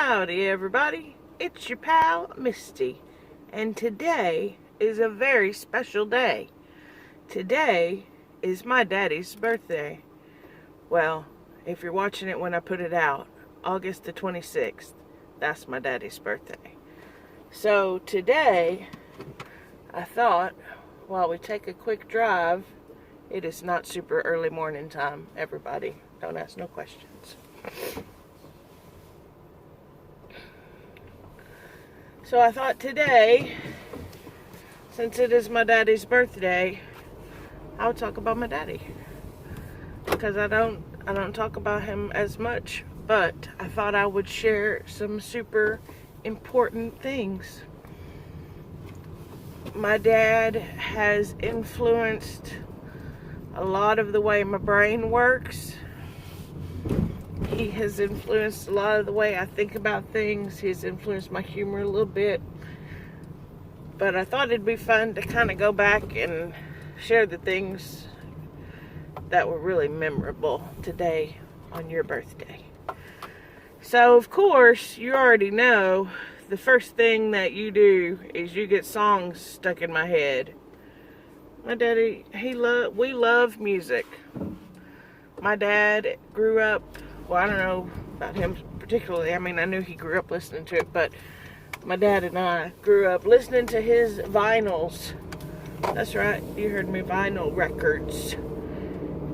Howdy everybody, it's your pal Misty, and today is a very special day. Today is my daddy's birthday. Well, if you're watching it when I put it out, August the 26th, that's my daddy's birthday. So today, I thought, while we take a quick drive, it is not super early morning time, everybody. Don't ask no questions. So I thought today, since it is my daddy's birthday, I would talk about my daddy. Because I don't talk about him as much, but I thought I would share some super important things. My dad has influenced a lot of the way my brain works. He has influenced a lot of the way I think about things. He's influenced my humor a little bit. But I thought it'd be fun to kind of go back and share the things that were really memorable today on your birthday. So, of course, you already know the first thing that you do is you get songs stuck in my head. My daddy, we love music. My dad grew up, well, I don't know about him particularly. I mean, I knew he grew up listening to it, but my dad and I grew up listening to his vinyls. That's right, you heard me, vinyl records.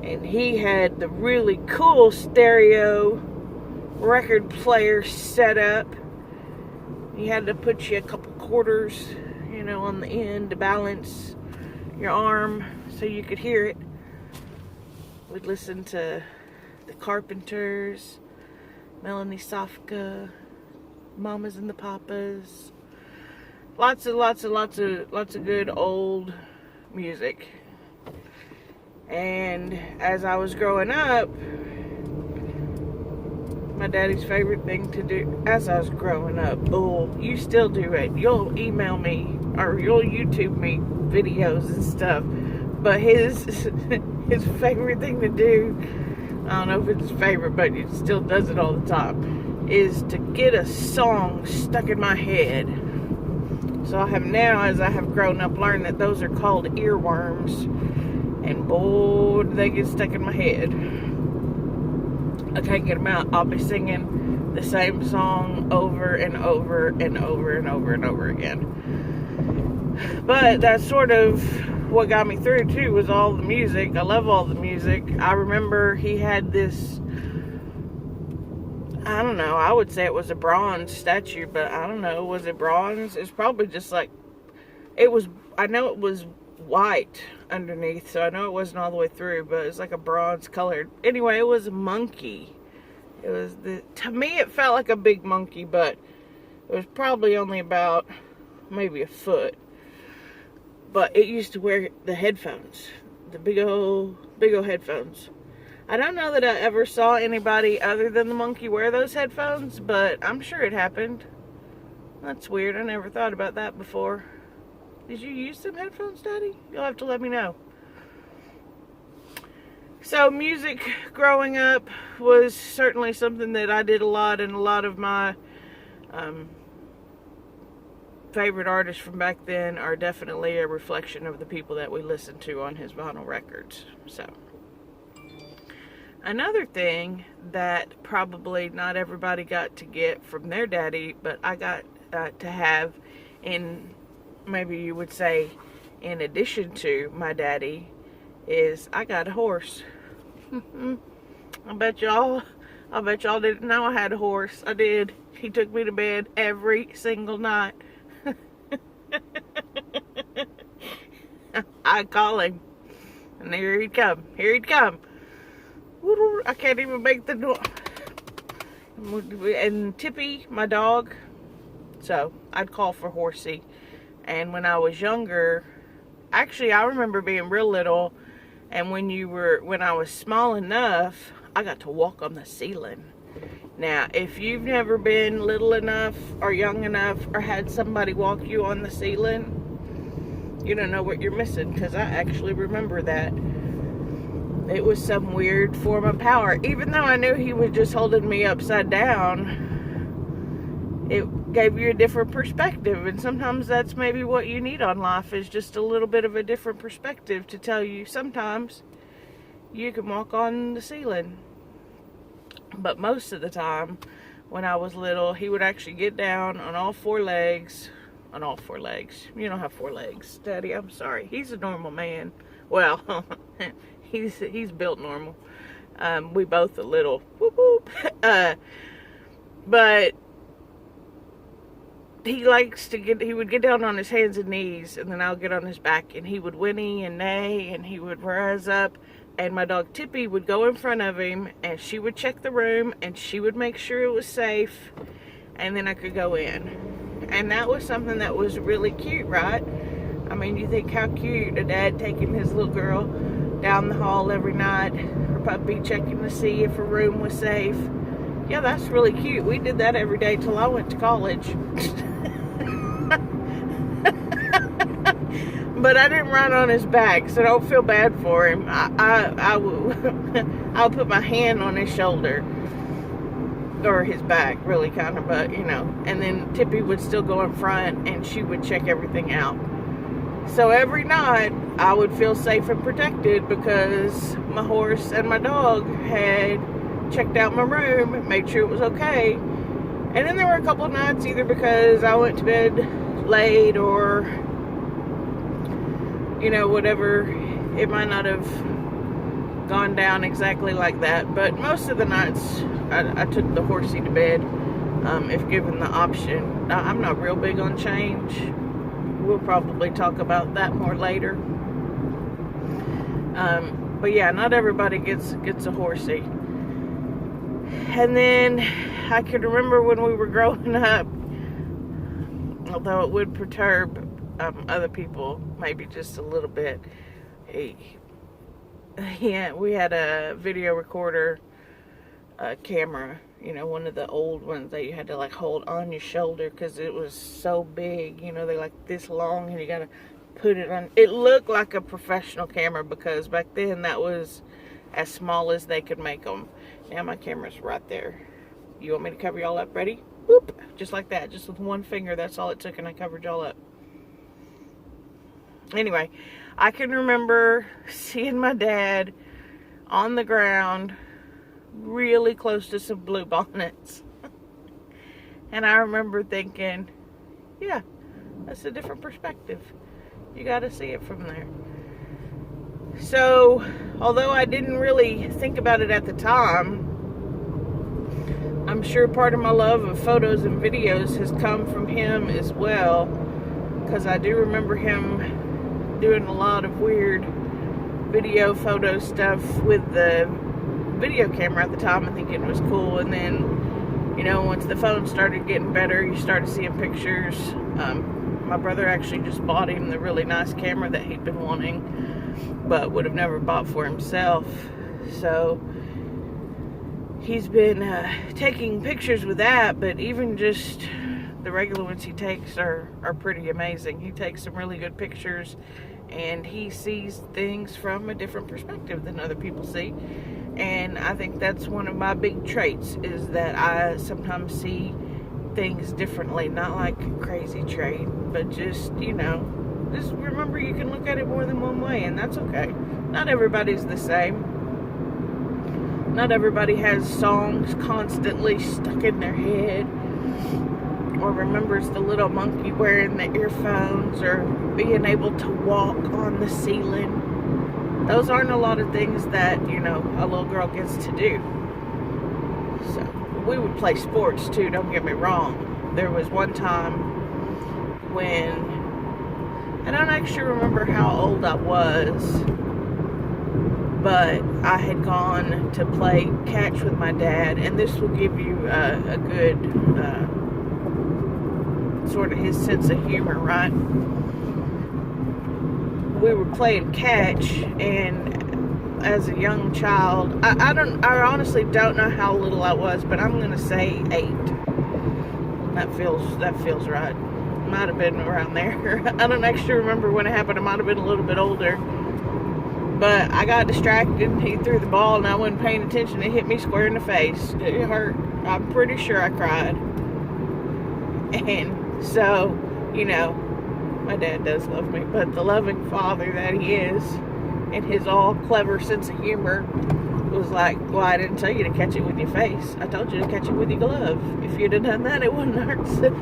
And he had the really cool stereo record player set up. He had to put you a couple quarters, on the end to balance your arm so you could hear it. We'd listen to the Carpenters, Melanie Safka, Mamas and the Papas. Lots of good old music. And as I was growing up, my daddy's favorite thing to do, as I was growing up, you still do it. You'll email me or you'll YouTube me videos and stuff. But his favorite thing to do, I don't know if it's his favorite, but he still does it all the time, is to get a song stuck in my head. So I have now, as I have grown up, learned that those are called earworms. And boy, do they get stuck in my head. I can't get them out. I'll be singing the same song over and over and over and over and over again. But that's sort of what got me through too, was all the music. I love all the music. I remember he had this, I don't know, I would say it was a bronze statue, but I don't know, was it bronze? It's probably just like, I know it was white underneath, so I know it wasn't all the way through, but it's like a bronze colored. Anyway, it was a monkey. To me it felt like a big monkey, but it was probably only about maybe a foot. But it used to wear the headphones, the big old headphones. I don't know that I ever saw anybody other than the monkey wear those headphones, but I'm sure it happened. That's weird. I never thought about that before. Did you use some headphones, Daddy? You'll have to let me know. So music growing up was certainly something that I did a lot, and a lot of my favorite artists from back then are definitely a reflection of the people that we listened to on his vinyl records. So, another thing that probably not everybody got to get from their daddy, but I got to have, in maybe you would say in addition to my daddy, is I got a horse. I bet y'all didn't know I had a horse. I did. He took me to bed every single night. I'd call him, and here he'd come. I can't even make the door. And Tippy, my dog, so I'd call for Horsey. And when I was younger, actually I remember being real little, and when I was small enough, I got to walk on the ceiling. Now, if you've never been little enough or young enough or had somebody walk you on the ceiling, you don't know what you're missing, because I actually remember that. It was some weird form of power. Even though I knew he was just holding me upside down, it gave you a different perspective. And sometimes that's maybe what you need on life, is just a little bit of a different perspective to tell you sometimes you can walk on the ceiling. But most of the time, when I was little, he would actually get down on all four legs. On all four legs. You don't have four legs, Daddy. I'm sorry. He's a normal man. Well, he's built normal. We both a little. Whoop, whoop. But he would get down on his hands and knees, and then I'll get on his back, and he would whinny and neigh, and he would rise up, and my dog Tippy would go in front of him, and she would check the room, and she would make sure it was safe, and then I could go in. And that was something that was really cute, right? I mean, you think how cute, a dad taking his little girl down the hall every night, her puppy, checking to see if her room was safe. Yeah, that's really cute. We did that every day till I went to college. But I didn't ride on his back, so don't feel bad for him. I'll put my hand on his shoulder, or his back, really, kind of, but, you know. And then Tippy would still go in front, and she would check everything out. So every night, I would feel safe and protected because my horse and my dog had checked out my room, made sure it was okay. And then there were a couple of nights, either because I went to bed late or, you know, whatever, it might not have gone down exactly like that. But most of the nights, I took the horsey to bed, if given the option. I'm not real big on change. We'll probably talk about that more later. But yeah, not everybody gets a horsey. And then I can remember when we were growing up, although it would perturb other people maybe just a little bit. Yeah, we had a video recorder camera, you know, one of the old ones that you had to like hold on your shoulder because it was so big, you know, they're like this long and you gotta put it on. It looked like a professional camera because back then that was as small as they could make them. Now my camera's right there. You want me to cover y'all up? Ready? Whoop! Just like that, just with one finger. That's all it took, and I covered y'all up. Anyway, I can remember seeing my dad on the ground really close to some bluebonnets. And I remember thinking, yeah, that's a different perspective. You got to see it from there. So, although I didn't really think about it at the time, I'm sure part of my love of photos and videos has come from him as well, because I do remember him doing a lot of weird video photo stuff with the video camera at the time and thinking it was cool. And then, you know, once the phone started getting better, you started seeing pictures. My brother actually just bought him the really nice camera that he'd been wanting, but would have never bought for himself. So he's been taking pictures with that, but even just the regular ones he takes are pretty amazing. He takes some really good pictures, and he sees things from a different perspective than other people see. And I think that's one of my big traits, is that I sometimes see things differently. Not like a crazy trait, but just, you know, just remember you can look at it more than one way, and that's okay. Not everybody's the same. Not everybody has songs constantly stuck in their head, or remembers the little monkey wearing the earphones, or being able to walk on the ceiling. Those aren't a lot of things that, you know, a little girl gets to do. So, we would play sports too, don't get me wrong. There was one time when, I don't actually remember how old I was, but I had gone to play catch with my dad, and this will give you a good sort of his sense of humor, right? We were playing catch, and as a young child, I honestly don't know how little I was, but I'm gonna say 8. That feels right. Might have been around there. I don't actually remember when it happened. I might have been a little bit older. But I got distracted. He threw the ball and I wasn't paying attention. It hit me square in the face. It hurt. I'm pretty sure I cried. And so, you know, my dad does love me, but the loving father that he is, and his all clever sense of humor, was like, well, I didn't tell you to catch it with your face. I told you to catch it with your glove. If you'd have done that, it wouldn't hurt so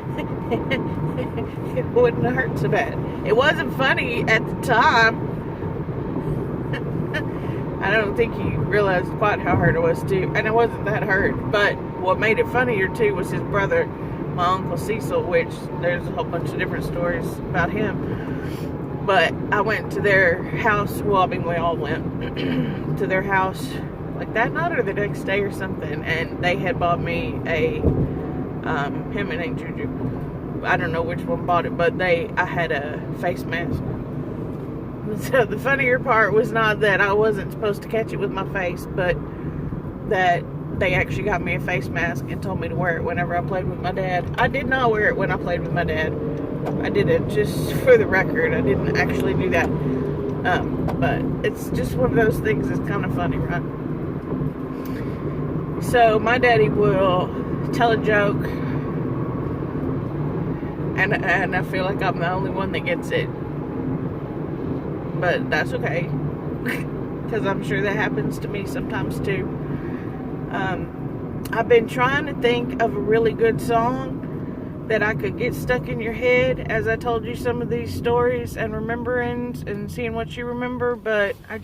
it wouldn't hurt so bad. It wasn't funny at the time. I don't think he realized quite how hurt it was too, and I wasn't that hurt. But what made it funnier too was his brother, my Uncle Cecil, which there's a whole bunch of different stories about him. But I went to their house, well, I mean, we all went to their house like that night or the next day or something, and they had bought me a, him and Aunt Juju, I don't know which one bought it, but I had a face mask. So the funnier part was not that I wasn't supposed to catch it with my face, but that they actually got me a face mask and told me to wear it whenever I played with my dad. I did not wear it when I played with my dad. I did it just for the record. I didn't actually do that. But it's just one of those things that's kind of funny, right? So my daddy will tell a joke, and I feel like I'm the only one that gets it. But that's okay, because I'm sure that happens to me sometimes too. I've been trying to think of a really good song that I could get stuck in your head as I told you some of these stories and remembering and seeing what you remember, but I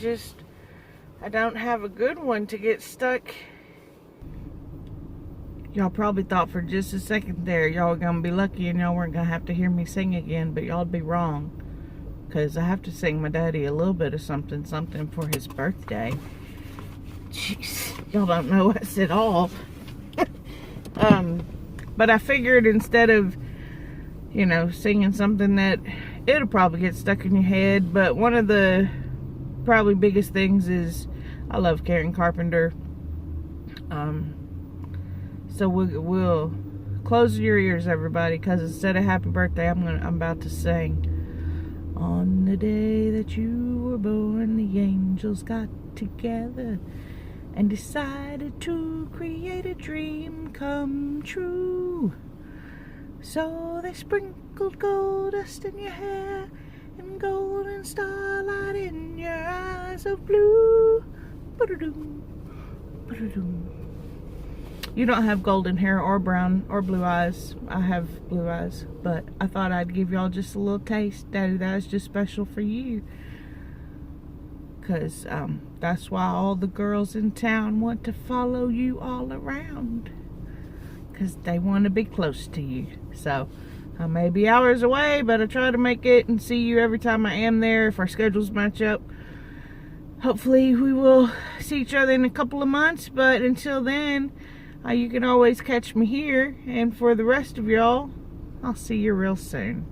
don't have a good one to get stuck. Y'all probably thought for just a second there y'all were gonna be lucky and y'all weren't gonna have to hear me sing again, but y'all'd be wrong, because I have to sing my daddy a little bit of something for his birthday. Jeez, y'all don't know us at all. But I figured instead of, you know, singing something that it'll probably get stuck in your head, but one of the probably biggest things is I love Karen Carpenter. So we'll close your ears, everybody, because instead of happy birthday, I'm about to sing. On the day that you were born, the angels got together and decided to create a dream come true. So they sprinkled gold dust in your hair and golden starlight in your eyes of blue. Ba-da-doom, ba-da-doom. You don't have golden hair or brown or blue eyes. I have blue eyes, but I thought I'd give y'all just a little taste. Daddy, that is just special for you. Because that's why all the girls in town want to follow you all around. Because they want to be close to you. So, I may be hours away, but I try to make it and see you every time I am there if our schedules match up. Hopefully we will see each other in a couple of months, but until then, you can always catch me here. And for the rest of y'all, I'll see you real soon.